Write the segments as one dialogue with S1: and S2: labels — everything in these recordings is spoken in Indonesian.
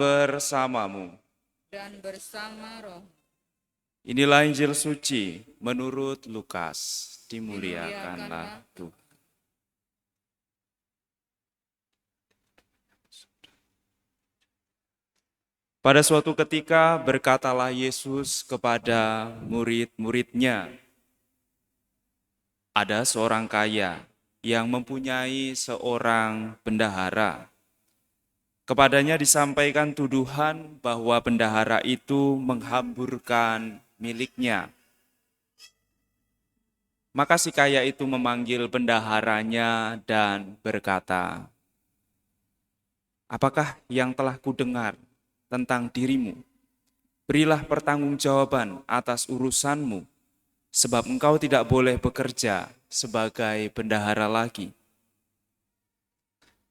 S1: bersamamu.
S2: Dan bersama roh.
S1: Inilah Injil suci menurut Lukas. Dimuliakanlah Tuhan. Pada suatu ketika berkatalah Yesus kepada murid-muridnya, ada seorang kaya yang mempunyai seorang bendahara. Kepadanya disampaikan tuduhan bahwa bendahara itu menghamburkan miliknya. Maka si kaya itu memanggil bendaharanya dan berkata, "Apakah yang telah kudengar tentang dirimu? Berilah pertanggungjawaban atas urusanmu, sebab engkau tidak boleh bekerja sebagai bendahara lagi."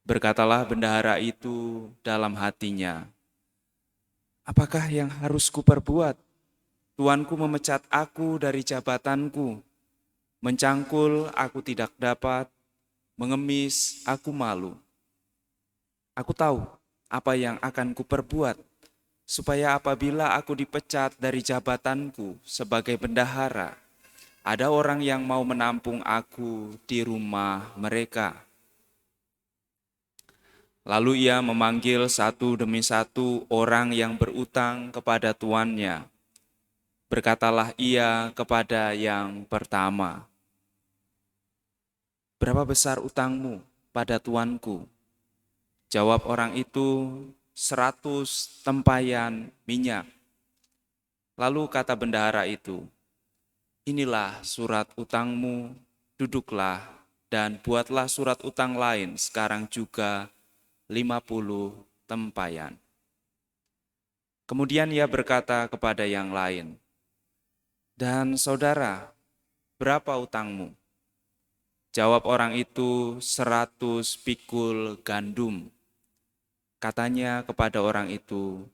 S1: Berkatalah bendahara itu dalam hatinya, "Apakah yang harus kuperbuat? Tuanku memecat aku dari jabatanku, mencangkul aku tidak dapat, mengemis aku malu. Aku tahu apa yang akan kuperbuat, supaya apabila aku dipecat dari jabatanku sebagai bendahara, ada orang yang mau menampung aku di rumah mereka." Lalu ia memanggil satu demi satu orang yang berutang kepada tuannya. Berkatalah ia kepada yang pertama, "Berapa besar utangmu pada tuanku?" Jawab orang itu, 100 tempayan minyak. Lalu kata bendahara itu, "Inilah surat utangmu, duduklah dan buatlah surat utang lain sekarang juga 50 tempayan." Kemudian ia berkata kepada yang lain, "Dan saudara, berapa utangmu?" Jawab orang itu, 100 pikul gandum. Katanya kepada orang itu,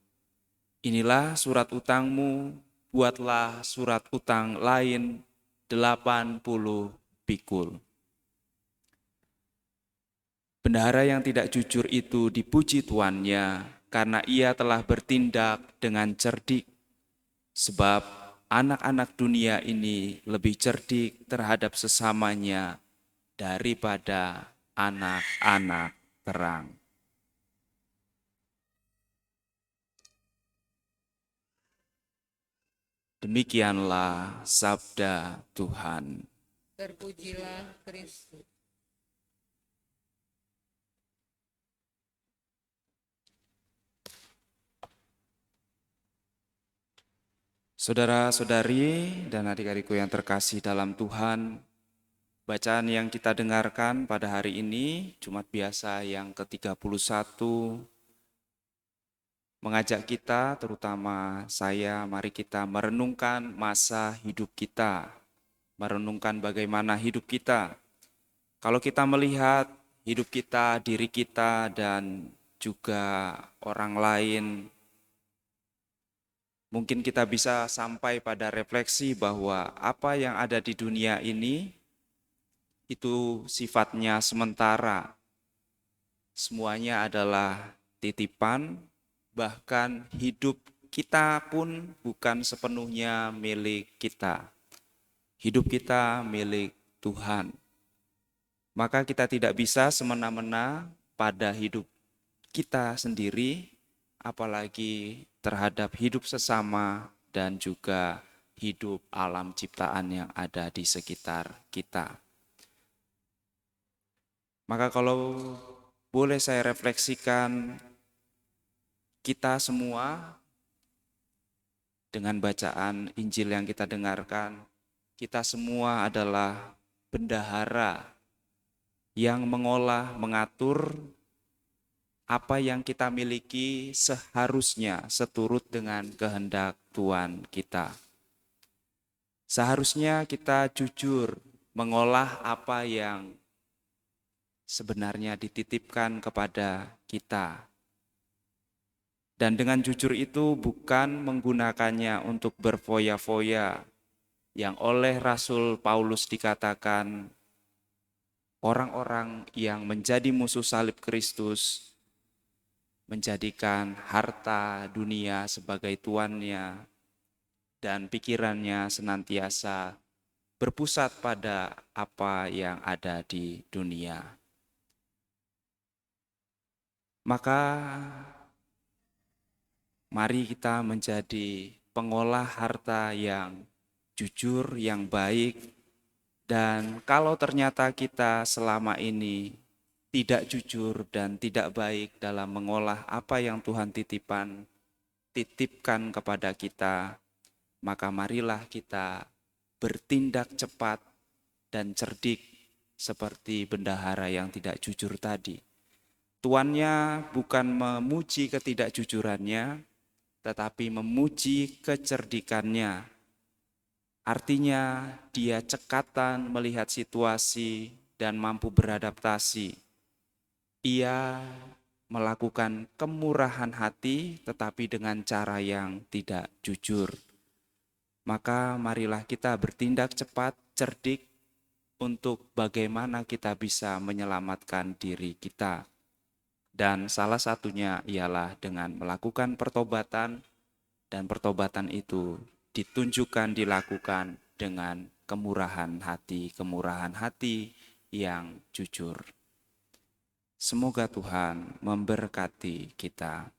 S1: "Inilah surat utangmu, buatlah surat utang lain 80 pikul." Bendahara yang tidak jujur itu dipuji tuannya karena ia telah bertindak dengan cerdik. Sebab anak-anak dunia ini lebih cerdik terhadap sesamanya daripada anak-anak terang. Demikianlah sabda Tuhan.
S2: Terpujilah Kristus.
S1: Saudara-saudari dan adik-adikku yang terkasih dalam Tuhan, bacaan yang kita dengarkan pada hari ini, Jumat Biasa yang ke-31, mengajak kita, terutama saya, mari kita merenungkan masa hidup kita, merenungkan bagaimana hidup kita. Kalau kita melihat hidup kita, diri kita, dan juga orang lain, mungkin kita bisa sampai pada refleksi bahwa apa yang ada di dunia ini itu sifatnya sementara. Semuanya adalah titipan, bahkan hidup kita pun bukan sepenuhnya milik kita. Hidup kita milik Tuhan. Maka kita tidak bisa semena-mena pada hidup kita sendiri, apalagi terhadap hidup sesama dan juga hidup alam ciptaan yang ada di sekitar kita. Maka kalau boleh saya refleksikan, kita semua dengan bacaan Injil yang kita dengarkan, kita semua adalah bendahara yang mengolah, mengatur apa yang kita miliki seharusnya seturut dengan kehendak Tuhan kita. Seharusnya kita jujur mengolah apa yang sebenarnya dititipkan kepada kita. Dan dengan jujur itu bukan menggunakannya untuk berfoya-foya, yang oleh Rasul Paulus dikatakan orang-orang yang menjadi musuh salib Kristus menjadikan harta dunia sebagai tuannya, dan pikirannya senantiasa berpusat pada apa yang ada di dunia. Maka mari kita menjadi pengolah harta yang jujur, yang baik. Dan kalau ternyata kita selama ini tidak jujur dan tidak baik dalam mengolah apa yang Tuhan titipkan kepada kita, maka marilah kita bertindak cepat dan cerdik seperti bendahara yang tidak jujur tadi. Tuannya bukan memuji ketidakjujurannya, tetapi memuji kecerdikannya. Artinya dia cekatan melihat situasi dan mampu beradaptasi. Ia melakukan kemurahan hati tetapi dengan cara yang tidak jujur. Maka marilah kita bertindak cepat, cerdik untuk bagaimana kita bisa menyelamatkan diri kita. Dan salah satunya ialah dengan melakukan pertobatan, dan pertobatan itu ditunjukkan, dilakukan dengan kemurahan hati yang jujur. Semoga Tuhan memberkati kita.